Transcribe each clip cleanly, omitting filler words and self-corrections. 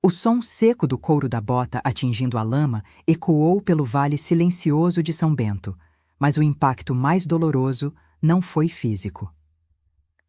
O som seco do couro da bota atingindo a lama ecoou pelo vale silencioso de São Bento, mas o impacto mais doloroso não foi físico.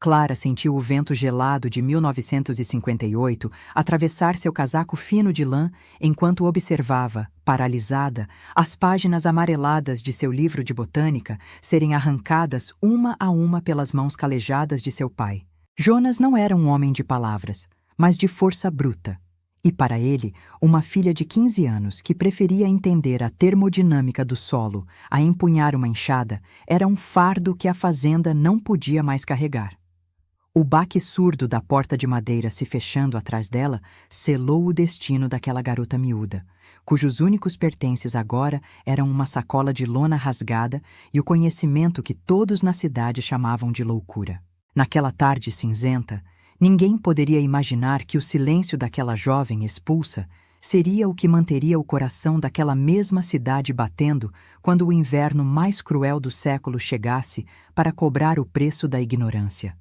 Clara sentiu o vento gelado de 1958 atravessar seu casaco fino de lã enquanto observava, paralisada, as páginas amareladas de seu livro de botânica serem arrancadas uma a uma pelas mãos calejadas de seu pai. Jonas não era um homem de palavras, mas de força bruta. E para ele, uma filha de 15 anos que preferia entender a termodinâmica do solo a empunhar uma enxada era um fardo que a fazenda não podia mais carregar. O baque surdo da porta de madeira se fechando atrás dela selou o destino daquela garota miúda, cujos únicos pertences agora eram uma sacola de lona rasgada e o conhecimento que todos na cidade chamavam de loucura. Naquela tarde cinzenta, ninguém poderia imaginar que o silêncio daquela jovem expulsa seria o que manteria o coração daquela mesma cidade batendo quando o inverno mais cruel do século chegasse para cobrar o preço da ignorância.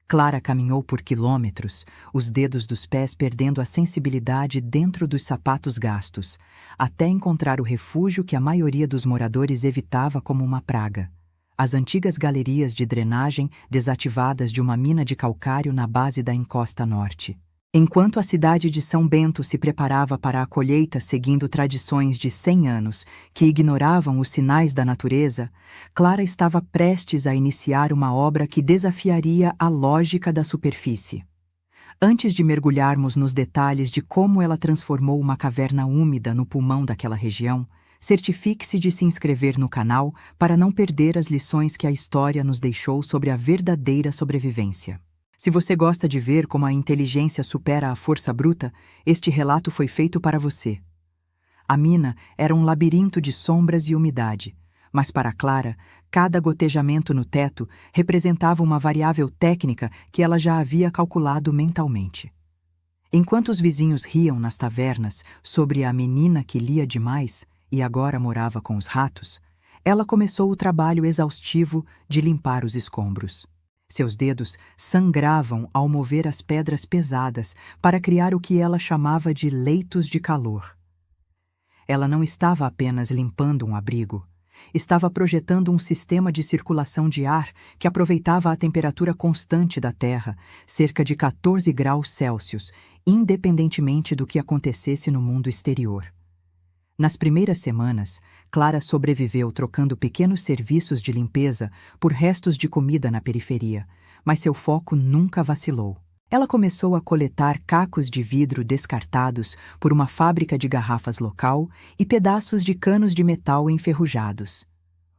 Clara caminhou por quilômetros, os dedos dos pés perdendo a sensibilidade dentro dos sapatos gastos, até encontrar o refúgio que a maioria dos moradores evitava como uma praga: as antigas galerias de drenagem desativadas de uma mina de calcário na base da encosta norte. Enquanto a cidade de São Bento se preparava para a colheita seguindo tradições de 100 anos que ignoravam os sinais da natureza, Clara estava prestes a iniciar uma obra que desafiaria a lógica da superfície. Antes de mergulharmos nos detalhes de como ela transformou uma caverna úmida no pulmão daquela região, certifique-se de se inscrever no canal para não perder as lições que a história nos deixou sobre a verdadeira sobrevivência. Se você gosta de ver como a inteligência supera a força bruta, este relato foi feito para você. A mina era um labirinto de sombras e umidade, mas para Clara, cada gotejamento no teto representava uma variável técnica que ela já havia calculado mentalmente. Enquanto os vizinhos riam nas tavernas sobre a menina que lia demais e agora morava com os ratos, ela começou o trabalho exaustivo de limpar os escombros. Seus dedos sangravam ao mover as pedras pesadas para criar o que ela chamava de leitos de calor. Ela não estava apenas limpando um abrigo, estava projetando um sistema de circulação de ar que aproveitava a temperatura constante da Terra, cerca de 14 graus Celsius, independentemente do que acontecesse no mundo exterior. Nas primeiras semanas, Clara sobreviveu trocando pequenos serviços de limpeza por restos de comida na periferia, mas seu foco nunca vacilou. Ela começou a coletar cacos de vidro descartados por uma fábrica de garrafas local e pedaços de canos de metal enferrujados.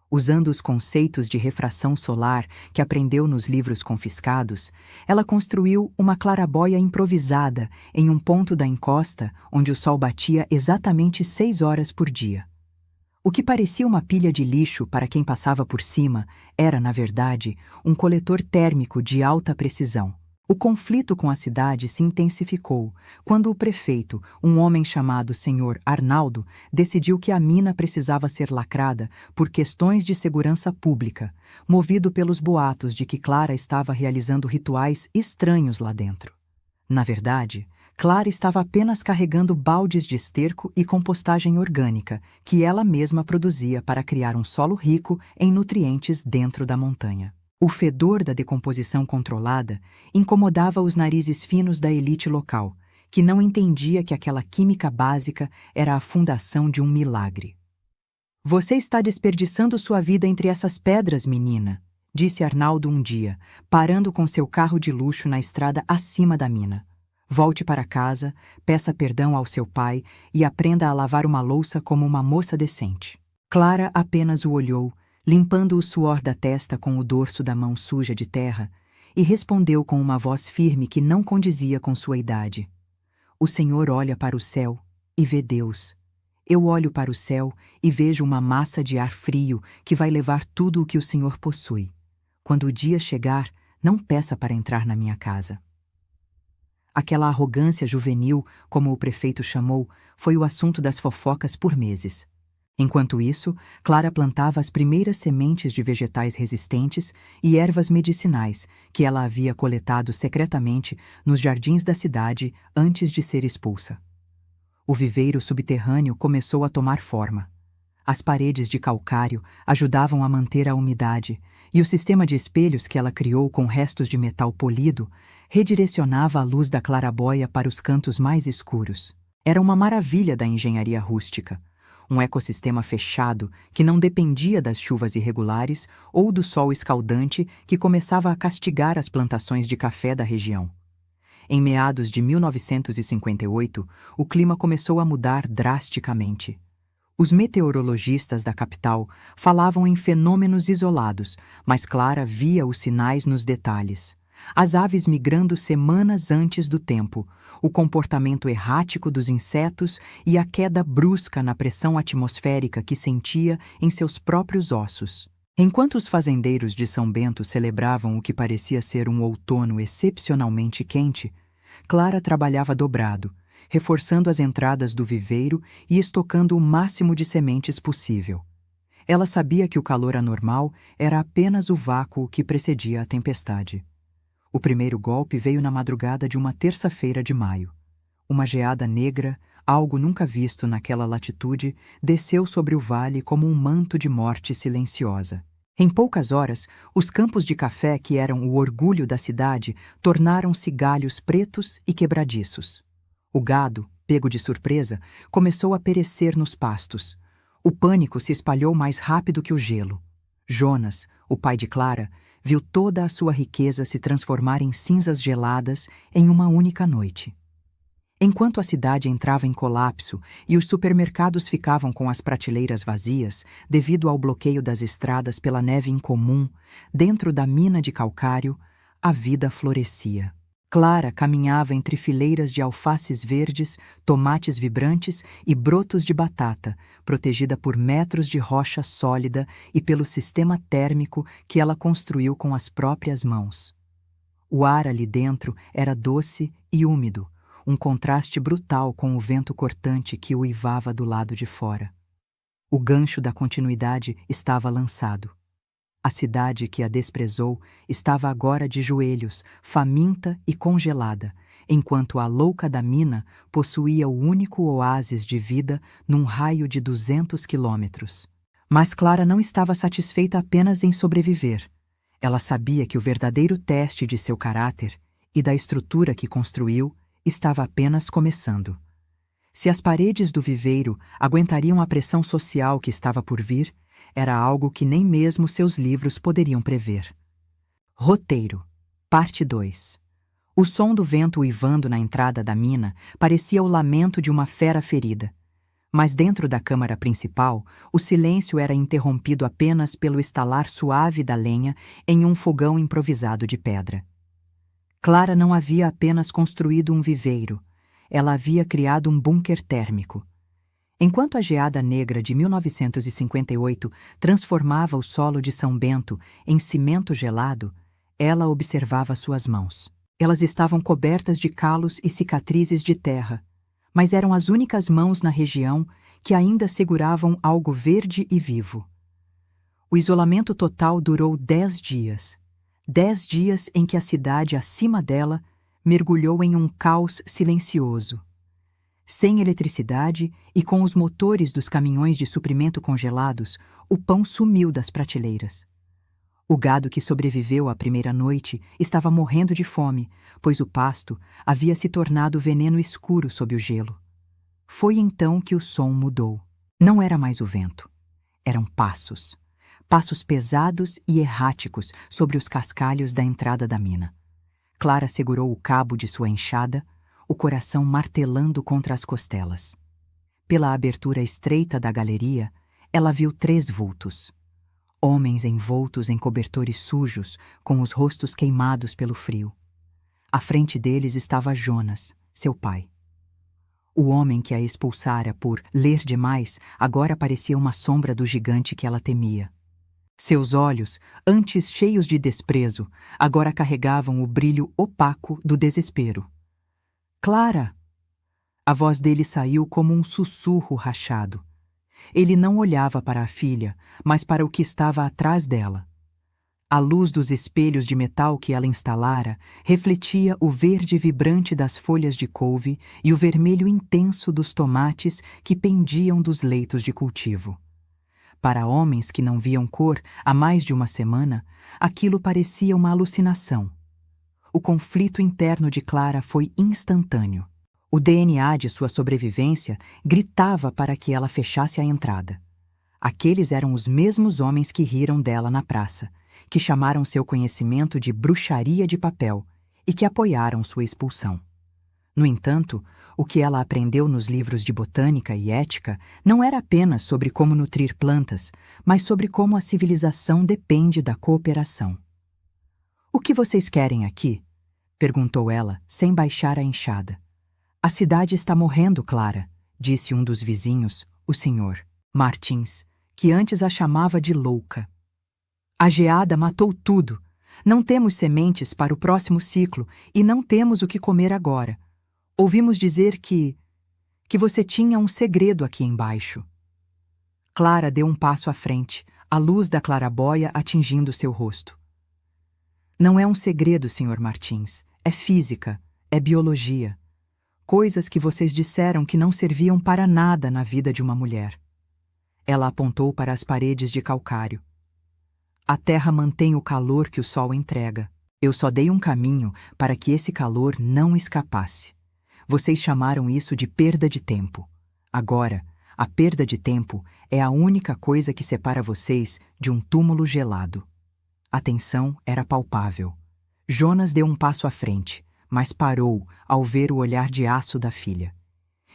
Usando os conceitos de refração solar que aprendeu nos livros confiscados, ela construiu uma clarabóia improvisada em um ponto da encosta onde o sol batia exatamente 6 horas por dia. O que parecia uma pilha de lixo para quem passava por cima era, na verdade, um coletor térmico de alta precisão. O conflito com a cidade se intensificou quando o prefeito, um homem chamado Sr. Arnaldo, decidiu que a mina precisava ser lacrada por questões de segurança pública, movido pelos boatos de que Clara estava realizando rituais estranhos lá dentro. Na verdade, Clara estava apenas carregando baldes de esterco e compostagem orgânica que ela mesma produzia para criar um solo rico em nutrientes dentro da montanha. O fedor da decomposição controlada incomodava os narizes finos da elite local, que não entendia que aquela química básica era a fundação de um milagre. "Você está desperdiçando sua vida entre essas pedras, menina", disse Arnaldo um dia, parando com seu carro de luxo na estrada acima da mina. "Volte para casa, peça perdão ao seu pai e aprenda a lavar uma louça como uma moça decente." Clara apenas o olhou, limpando o suor da testa com o dorso da mão suja de terra, e respondeu com uma voz firme que não condizia com sua idade: "O Senhor olha para o céu e vê Deus. Eu olho para o céu e vejo uma massa de ar frio que vai levar tudo o que o Senhor possui. Quando o dia chegar, não peça para entrar na minha casa." Aquela arrogância juvenil, como o prefeito chamou, foi o assunto das fofocas por meses. Enquanto isso, Clara plantava as primeiras sementes de vegetais resistentes e ervas medicinais que ela havia coletado secretamente nos jardins da cidade antes de ser expulsa. O viveiro subterrâneo começou a tomar forma. As paredes de calcário ajudavam a manter a umidade, e o sistema de espelhos que ela criou com restos de metal polido redirecionava a luz da claraboia para os cantos mais escuros. Era uma maravilha da engenharia rústica, um ecossistema fechado que não dependia das chuvas irregulares ou do sol escaldante que começava a castigar as plantações de café da região. Em meados de 1958, o clima começou a mudar drasticamente. Os meteorologistas da capital falavam em fenômenos isolados, mas Clara via os sinais nos detalhes. As aves migrando semanas antes do tempo, o comportamento errático dos insetos e a queda brusca na pressão atmosférica que sentia em seus próprios ossos. Enquanto os fazendeiros de São Bento celebravam o que parecia ser um outono excepcionalmente quente, Clara trabalhava dobrado, reforçando as entradas do viveiro e estocando o máximo de sementes possível. Ela sabia que o calor anormal era apenas o vácuo que precedia a tempestade. O primeiro golpe veio na madrugada de uma terça-feira de maio. Uma geada negra, algo nunca visto naquela latitude, desceu sobre o vale como um manto de morte silenciosa. Em poucas horas, os campos de café que eram o orgulho da cidade tornaram-se galhos pretos e quebradiços. O gado, pego de surpresa, começou a perecer nos pastos. O pânico se espalhou mais rápido que o gelo. Jonas, o pai de Clara, viu toda a sua riqueza se transformar em cinzas geladas em uma única noite. Enquanto a cidade entrava em colapso e os supermercados ficavam com as prateleiras vazias devido ao bloqueio das estradas pela neve incomum, dentro da mina de calcário, a vida florescia. Clara caminhava entre fileiras de alfaces verdes, tomates vibrantes e brotos de batata, protegida por metros de rocha sólida e pelo sistema térmico que ela construiu com as próprias mãos. O ar ali dentro era doce e úmido, um contraste brutal com o vento cortante que uivava do lado de fora. O gancho da continuidade estava lançado. A cidade que a desprezou estava agora de joelhos, faminta e congelada, enquanto a louca da mina possuía o único oásis de vida num raio de 200 quilômetros. Mas Clara não estava satisfeita apenas em sobreviver. Ela sabia que o verdadeiro teste de seu caráter e da estrutura que construiu estava apenas começando. Se as paredes do viveiro aguentariam a pressão social que estava por vir, era algo que nem mesmo seus livros poderiam prever. Roteiro, parte 2. O som do vento uivando na entrada da mina parecia o lamento de uma fera ferida. Mas dentro da câmara principal, o silêncio era interrompido apenas pelo estalar suave da lenha em um fogão improvisado de pedra. Clara não havia apenas construído um viveiro, ela havia criado um bunker térmico. Enquanto a geada negra de 1958 transformava o solo de São Bento em cimento gelado, ela observava suas mãos. Elas estavam cobertas de calos e cicatrizes de terra, mas eram as únicas mãos na região que ainda seguravam algo verde e vivo. O isolamento total durou 10 dias. 10 dias em que a cidade acima dela mergulhou em um caos silencioso. Sem eletricidade e com os motores dos caminhões de suprimento congelados, o pão sumiu das prateleiras. O gado que sobreviveu à primeira noite estava morrendo de fome, pois o pasto havia se tornado veneno escuro sob o gelo. Foi então que o som mudou. Não era mais o vento. Eram passos. Passos pesados e erráticos sobre os cascalhos da entrada da mina. Clara segurou o cabo de sua enxada, o coração martelando contra as costelas. Pela abertura estreita da galeria, ela viu 3 vultos. Homens envoltos em cobertores sujos, com os rostos queimados pelo frio. À frente deles estava Jonas, seu pai. O homem que a expulsara por ler demais agora parecia uma sombra do gigante que ela temia. Seus olhos, antes cheios de desprezo, agora carregavam o brilho opaco do desespero. Clara! A voz dele saiu como um sussurro rachado. Ele não olhava para a filha, mas para o que estava atrás dela. A luz dos espelhos de metal que ela instalara refletia o verde vibrante das folhas de couve e o vermelho intenso dos tomates que pendiam dos leitos de cultivo. Para homens que não viam cor há mais de uma semana, aquilo parecia uma alucinação. O conflito interno de Clara foi instantâneo. O DNA de sua sobrevivência gritava para que ela fechasse a entrada. Aqueles eram os mesmos homens que riram dela na praça, que chamaram seu conhecimento de bruxaria de papel e que apoiaram sua expulsão. No entanto, o que ela aprendeu nos livros de botânica e ética não era apenas sobre como nutrir plantas, mas sobre como a civilização depende da cooperação. "O que vocês querem aqui?" perguntou ela, sem baixar a enxada. "A cidade está morrendo, Clara", disse um dos vizinhos, o Sr. Martins, que antes a chamava de louca. "A geada matou tudo. Não temos sementes para o próximo ciclo e não temos o que comer agora. Ouvimos dizer que você tinha um segredo aqui embaixo." Clara deu um passo à frente, a luz da clarabóia atingindo seu rosto. "Não é um segredo, Sr. Martins. É física, é biologia. Coisas que vocês disseram que não serviam para nada na vida de uma mulher." Ela apontou para as paredes de calcário. "A terra mantém o calor que o sol entrega. Eu só dei um caminho para que esse calor não escapasse. Vocês chamaram isso de perda de tempo. Agora, a perda de tempo é a única coisa que separa vocês de um túmulo gelado." A tensão era palpável. Jonas deu um passo à frente, mas parou ao ver o olhar de aço da filha.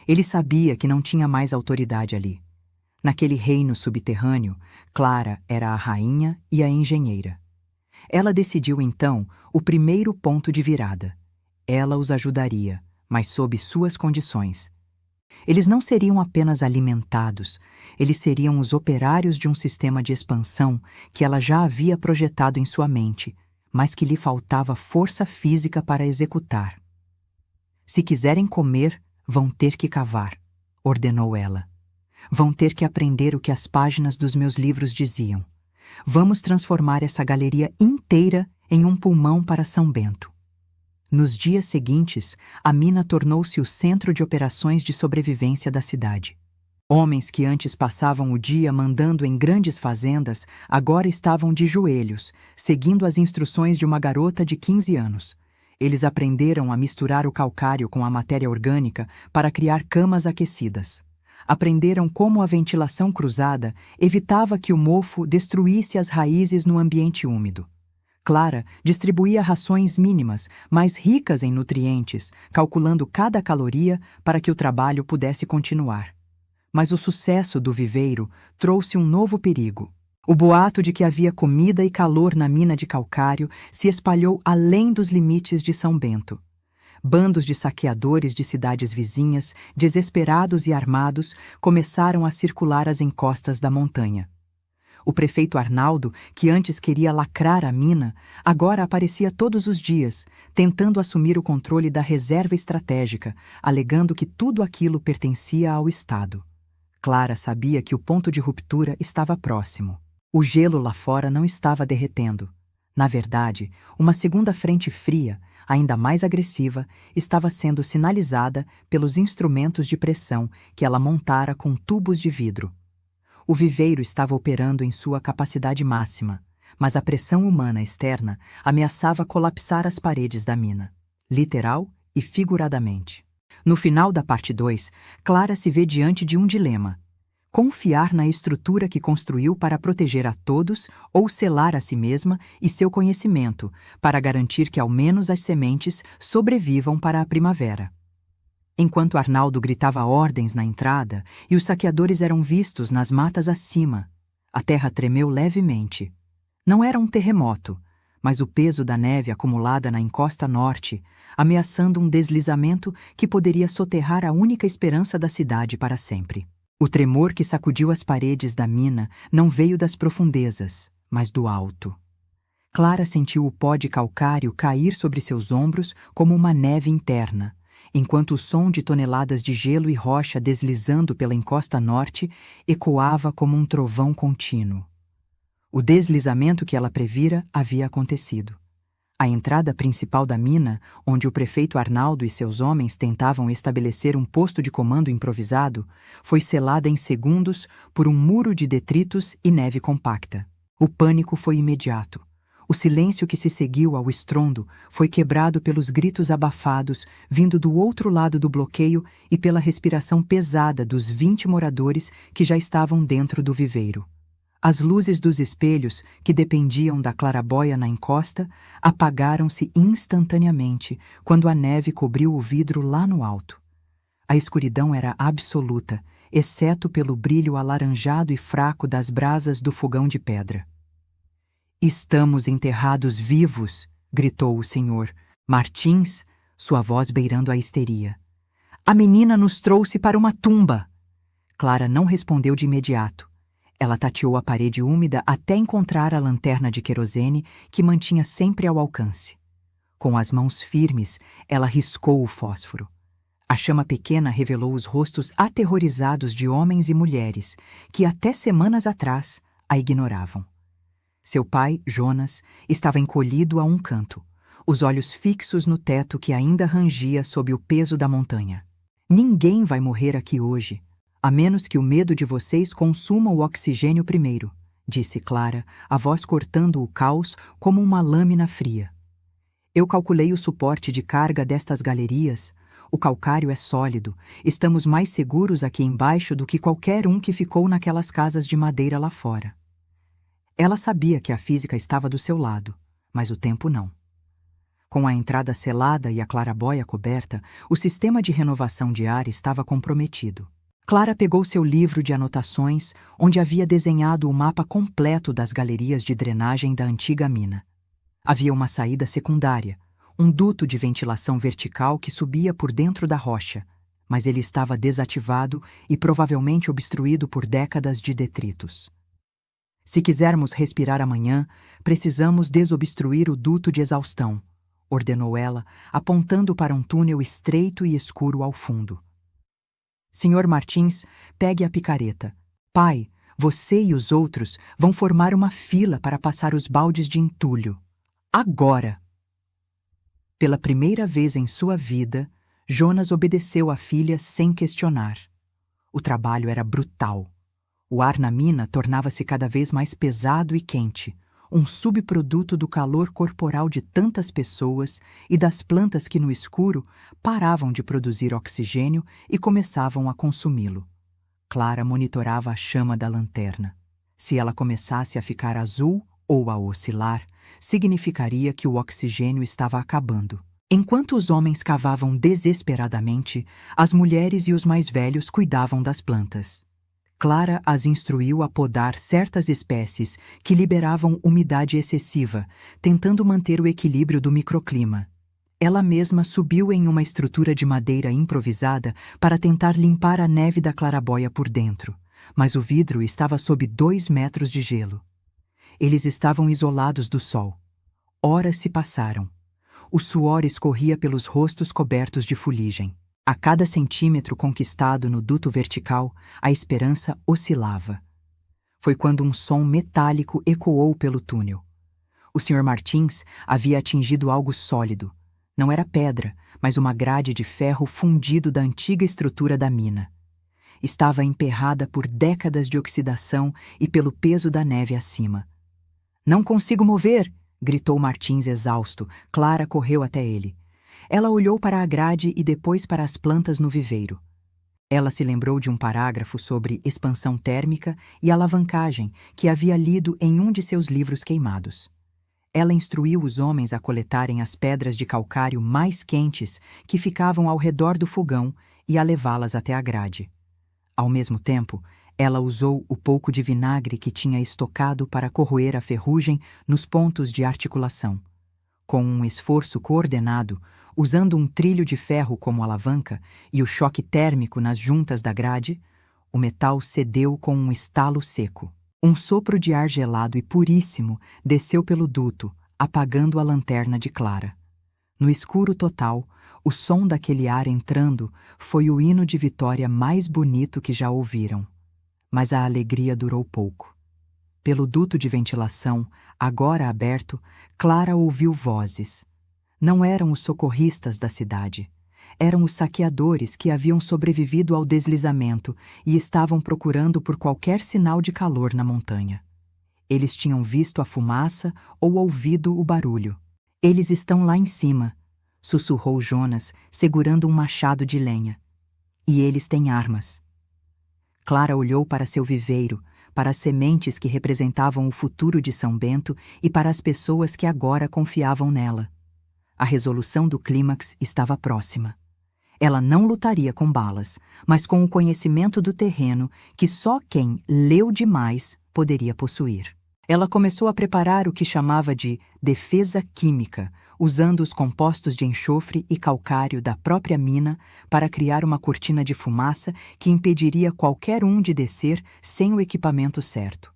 Ele sabia que não tinha mais autoridade ali. Naquele reino subterrâneo, Clara era a rainha e a engenheira. Ela decidiu então o primeiro ponto de virada. Ela os ajudaria, mas sob suas condições. Eles não seriam apenas alimentados, eles seriam os operários de um sistema de expansão que ela já havia projetado em sua mente, mas que lhe faltava força física para executar. "Se quiserem comer, vão ter que cavar", ordenou ela. "Vão ter que aprender o que as páginas dos meus livros diziam. Vamos transformar essa galeria inteira em um pulmão para São Bento." Nos dias seguintes, a mina tornou-se o centro de operações de sobrevivência da cidade. Homens que antes passavam o dia mandando em grandes fazendas, agora estavam de joelhos, seguindo as instruções de uma garota de 15 anos. Eles aprenderam a misturar o calcário com a matéria orgânica para criar camas aquecidas. Aprenderam como a ventilação cruzada evitava que o mofo destruísse as raízes no ambiente úmido. Clara distribuía rações mínimas, mas ricas em nutrientes, calculando cada caloria para que o trabalho pudesse continuar. Mas o sucesso do viveiro trouxe um novo perigo. O boato de que havia comida e calor na mina de calcário se espalhou além dos limites de São Bento. Bandos de saqueadores de cidades vizinhas, desesperados e armados, começaram a circular às encostas da montanha. O prefeito Arnaldo, que antes queria lacrar a mina, agora aparecia todos os dias, tentando assumir o controle da reserva estratégica, alegando que tudo aquilo pertencia ao Estado. Clara sabia que o ponto de ruptura estava próximo. O gelo lá fora não estava derretendo. Na verdade, uma segunda frente fria, ainda mais agressiva, estava sendo sinalizada pelos instrumentos de pressão que ela montara com tubos de vidro. O viveiro estava operando em sua capacidade máxima, mas a pressão humana externa ameaçava colapsar as paredes da mina, literal e figuradamente. No final da parte 2, Clara se vê diante de um dilema: confiar na estrutura que construiu para proteger a todos ou selar a si mesma e seu conhecimento para garantir que ao menos as sementes sobrevivam para a primavera. Enquanto Arnaldo gritava ordens na entrada e os saqueadores eram vistos nas matas acima, a terra tremeu levemente. Não era um terremoto, mas o peso da neve acumulada na encosta norte, ameaçando um deslizamento que poderia soterrar a única esperança da cidade para sempre. O tremor que sacudiu as paredes da mina não veio das profundezas, mas do alto. Clara sentiu o pó de calcário cair sobre seus ombros como uma neve interna, enquanto o som de toneladas de gelo e rocha deslizando pela encosta norte ecoava como um trovão contínuo. O deslizamento que ela previra havia acontecido. A entrada principal da mina, onde o prefeito Arnaldo e seus homens tentavam estabelecer um posto de comando improvisado, foi selada em segundos por um muro de detritos e neve compacta. O pânico foi imediato. O silêncio que se seguiu ao estrondo foi quebrado pelos gritos abafados vindo do outro lado do bloqueio e pela respiração pesada dos 20 moradores que já estavam dentro do viveiro. As luzes dos espelhos, que dependiam da clarabóia na encosta, apagaram-se instantaneamente quando a neve cobriu o vidro lá no alto. A escuridão era absoluta, exceto pelo brilho alaranjado e fraco das brasas do fogão de pedra. "Estamos enterrados vivos!" gritou o senhor Martins, sua voz beirando a histeria. "A menina nos trouxe para uma tumba!" Clara não respondeu de imediato. Ela tateou a parede úmida até encontrar a lanterna de querosene que mantinha sempre ao alcance. Com as mãos firmes, ela riscou o fósforo. A chama pequena revelou os rostos aterrorizados de homens e mulheres que até semanas atrás a ignoravam. Seu pai, Jonas, estava encolhido a um canto, os olhos fixos no teto que ainda rangia sob o peso da montanha. "Ninguém vai morrer aqui hoje, a menos que o medo de vocês consuma o oxigênio primeiro", disse Clara, a voz cortando o caos como uma lâmina fria. "Eu calculei o suporte de carga destas galerias. O calcário é sólido. Estamos mais seguros aqui embaixo do que qualquer um que ficou naquelas casas de madeira lá fora." Ela sabia que a física estava do seu lado, mas o tempo não. Com a entrada selada e a clarabóia coberta, o sistema de renovação de ar estava comprometido. Clara pegou seu livro de anotações, onde havia desenhado o mapa completo das galerias de drenagem da antiga mina. Havia uma saída secundária, um duto de ventilação vertical que subia por dentro da rocha, mas ele estava desativado e provavelmente obstruído por décadas de detritos. "Se quisermos respirar amanhã, precisamos desobstruir o duto de exaustão", ordenou ela, apontando para um túnel estreito e escuro ao fundo. "Senhor Martins, pegue a picareta. Pai, você e os outros vão formar uma fila para passar os baldes de entulho. Agora!" Pela primeira vez em sua vida, Jonas obedeceu à filha sem questionar. O trabalho era brutal. O ar na mina tornava-se cada vez mais pesado e quente, um subproduto do calor corporal de tantas pessoas e das plantas que no escuro paravam de produzir oxigênio e começavam a consumi-lo. Clara monitorava a chama da lanterna. Se ela começasse a ficar azul ou a oscilar, significaria que o oxigênio estava acabando. Enquanto os homens cavavam desesperadamente, as mulheres e os mais velhos cuidavam das plantas. Clara as instruiu a podar certas espécies que liberavam umidade excessiva, tentando manter o equilíbrio do microclima. Ela mesma subiu em uma estrutura de madeira improvisada para tentar limpar a neve da clarabóia por dentro, mas o vidro estava sob 2 metros de gelo. Eles estavam isolados do sol. Horas se passaram. O suor escorria pelos rostos cobertos de fuligem. A cada centímetro conquistado no duto vertical, a esperança oscilava. Foi quando um som metálico ecoou pelo túnel. O Sr. Martins havia atingido algo sólido. Não era pedra, mas uma grade de ferro fundido da antiga estrutura da mina. Estava emperrada por décadas de oxidação e pelo peso da neve acima. "Não consigo mover!" gritou Martins exausto. Clara correu até ele. Ela olhou para a grade e depois para as plantas no viveiro. Ela se lembrou de um parágrafo sobre expansão térmica e alavancagem que havia lido em um de seus livros queimados. Ela instruiu os homens a coletarem as pedras de calcário mais quentes que ficavam ao redor do fogão e a levá-las até a grade. Ao mesmo tempo, ela usou o pouco de vinagre que tinha estocado para corroer a ferrugem nos pontos de articulação. Com um esforço coordenado, usando um trilho de ferro como alavanca e o choque térmico nas juntas da grade, o metal cedeu com um estalo seco. Um sopro de ar gelado e puríssimo desceu pelo duto, apagando a lanterna de Clara. No escuro total, o som daquele ar entrando foi o hino de vitória mais bonito que já ouviram. Mas a alegria durou pouco. Pelo duto de ventilação, agora aberto, Clara ouviu vozes. Não eram os socorristas da cidade. Eram os saqueadores que haviam sobrevivido ao deslizamento e estavam procurando por qualquer sinal de calor na montanha. Eles tinham visto a fumaça ou ouvido o barulho. Eles estão lá em cima, sussurrou Jonas, segurando um machado de lenha. E eles têm armas. Clara olhou para seu viveiro, para as sementes que representavam o futuro de São Bento e para as pessoas que agora confiavam nela. A resolução do clímax estava próxima. Ela não lutaria com balas, mas com o conhecimento do terreno que só quem leu demais poderia possuir. Ela começou a preparar o que chamava de defesa química, usando os compostos de enxofre e calcário da própria mina para criar uma cortina de fumaça que impediria qualquer um de descer sem o equipamento certo.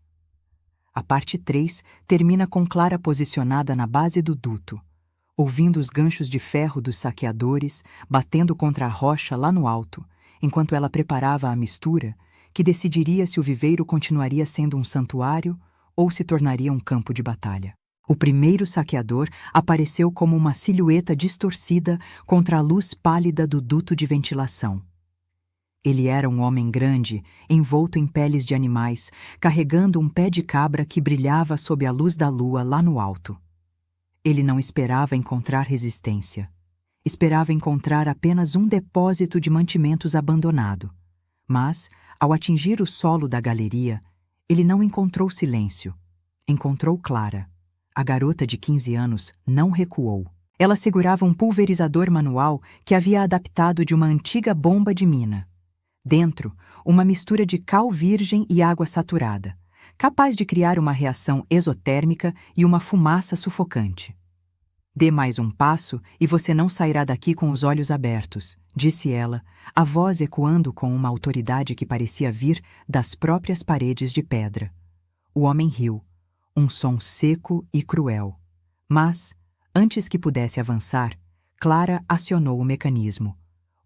A parte 3 termina com Clara posicionada na base do duto, ouvindo os ganchos de ferro dos saqueadores batendo contra a rocha lá no alto, enquanto ela preparava a mistura que decidiria se o viveiro continuaria sendo um santuário ou se tornaria um campo de batalha. O primeiro saqueador apareceu como uma silhueta distorcida contra a luz pálida do duto de ventilação. Ele era um homem grande, envolto em peles de animais, carregando um pé de cabra que brilhava sob a luz da lua lá no alto. Ele não esperava encontrar resistência. Esperava encontrar apenas um depósito de mantimentos abandonado. Mas, ao atingir o solo da galeria, ele não encontrou silêncio. Encontrou Clara. A garota de 15 anos não recuou. Ela segurava um pulverizador manual que havia adaptado de uma antiga bomba de mina. Dentro, uma mistura de cal virgem e água saturada, capaz de criar uma reação exotérmica e uma fumaça sufocante. Dê mais um passo e você não sairá daqui com os olhos abertos, disse ela, a voz ecoando com uma autoridade que parecia vir das próprias paredes de pedra. O homem riu, um som seco e cruel. Mas, antes que pudesse avançar, Clara acionou o mecanismo.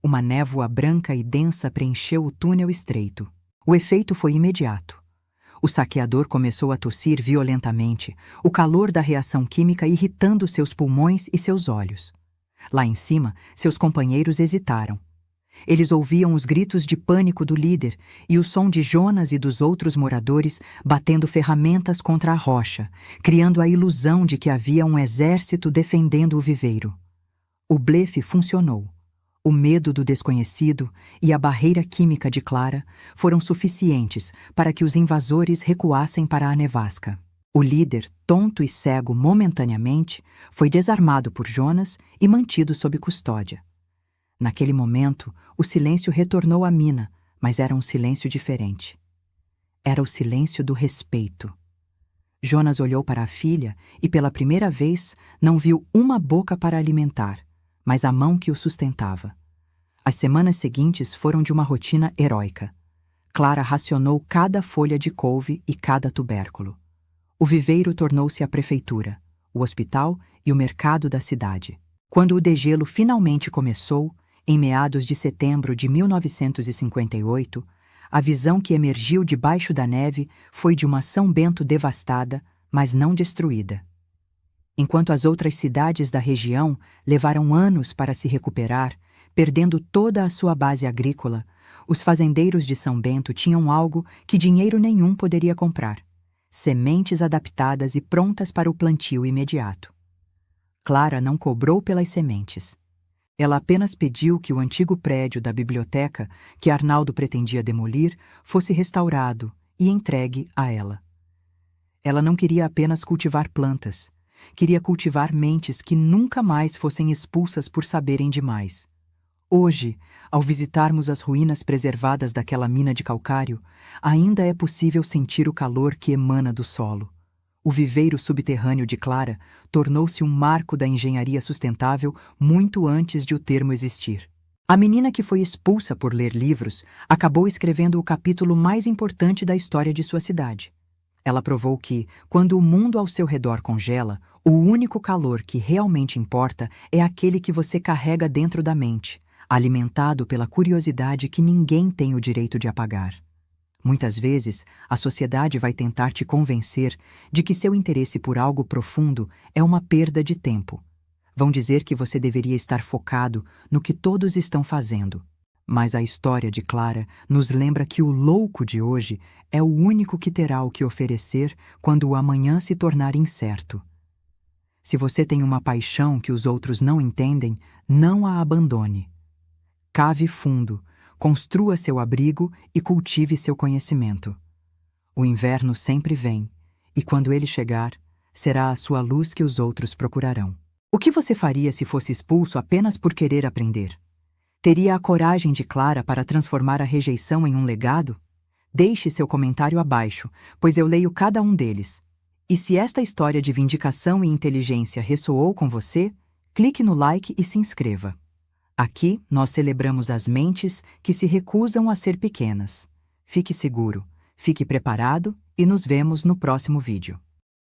Uma névoa branca e densa preencheu o túnel estreito. O efeito foi imediato. O saqueador começou a tossir violentamente, o calor da reação química irritando seus pulmões e seus olhos. Lá em cima, seus companheiros hesitaram. Eles ouviam os gritos de pânico do líder e o som de Jonas e dos outros moradores batendo ferramentas contra a rocha, criando a ilusão de que havia um exército defendendo o viveiro. O blefe funcionou. O medo do desconhecido e a barreira química de Clara foram suficientes para que os invasores recuassem para a nevasca. O líder, tonto e cego momentaneamente, foi desarmado por Jonas e mantido sob custódia. Naquele momento, o silêncio retornou à mina, mas era um silêncio diferente. Era o silêncio do respeito. Jonas olhou para a filha e, pela primeira vez, não viu uma boca para alimentar, mas a mão que o sustentava. As semanas seguintes foram de uma rotina heróica. Clara racionou cada folha de couve e cada tubérculo. O viveiro tornou-se a prefeitura, o hospital e o mercado da cidade. Quando o degelo finalmente começou, em meados de setembro de 1958, a visão que emergiu debaixo da neve foi de uma São Bento devastada, mas não destruída. Enquanto as outras cidades da região levaram anos para se recuperar, perdendo toda a sua base agrícola, os fazendeiros de São Bento tinham algo que dinheiro nenhum poderia comprar: sementes adaptadas e prontas para o plantio imediato. Clara não cobrou pelas sementes. Ela apenas pediu que o antigo prédio da biblioteca, que Arnaldo pretendia demolir, fosse restaurado e entregue a ela. Ela não queria apenas cultivar plantas. Queria cultivar mentes que nunca mais fossem expulsas por saberem demais. Hoje, ao visitarmos as ruínas preservadas daquela mina de calcário, ainda é possível sentir o calor que emana do solo. O viveiro subterrâneo de Clara tornou-se um marco da engenharia sustentável muito antes de o termo existir. A menina que foi expulsa por ler livros acabou escrevendo o capítulo mais importante da história de sua cidade. Ela provou que, quando o mundo ao seu redor congela, o único calor que realmente importa é aquele que você carrega dentro da mente, alimentado pela curiosidade que ninguém tem o direito de apagar. Muitas vezes, a sociedade vai tentar te convencer de que seu interesse por algo profundo é uma perda de tempo. Vão dizer que você deveria estar focado no que todos estão fazendo. Mas a história de Clara nos lembra que o louco de hoje é o único que terá o que oferecer quando o amanhã se tornar incerto. Se você tem uma paixão que os outros não entendem, não a abandone. Cave fundo, construa seu abrigo e cultive seu conhecimento. O inverno sempre vem, e quando ele chegar, será a sua luz que os outros procurarão. O que você faria se fosse expulso apenas por querer aprender? Teria a coragem de Clara para transformar a rejeição em um legado? Deixe seu comentário abaixo, pois eu leio cada um deles. E se esta história de vindicação e inteligência ressoou com você, clique no like e se inscreva. Aqui, nós celebramos as mentes que se recusam a ser pequenas. Fique seguro, fique preparado e nos vemos no próximo vídeo.